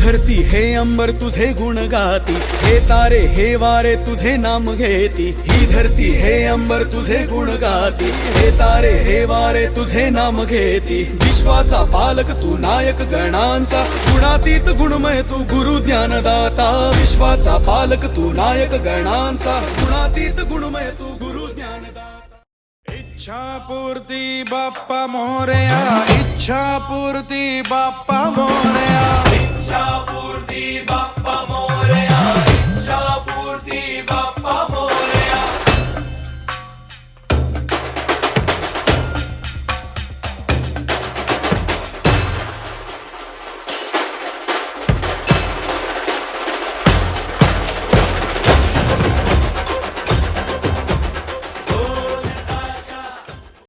धरती हे अंबर तुझे गुण गाती, हे तारे हे वारे तुझे नाम घेती। ही धरती हे अंबर तुझे गुण गाती, हे तारे हे वारे तुझे नाम घेती। विश्वाचा पालक तू नायक गणांचा, गुणातीत गुणमय तू गुरु ज्ञानदाता। विश्वाचा पालक तू नायक गणांचा, गुणातीत गुणमय तू गुरु ज्ञानदाता। इच्छा पूर्ती बाप्पा मोरया, इच्छा पूर्ती बाप्पा मोरया, इच्छा पूर्ती बाप्पा मोरया।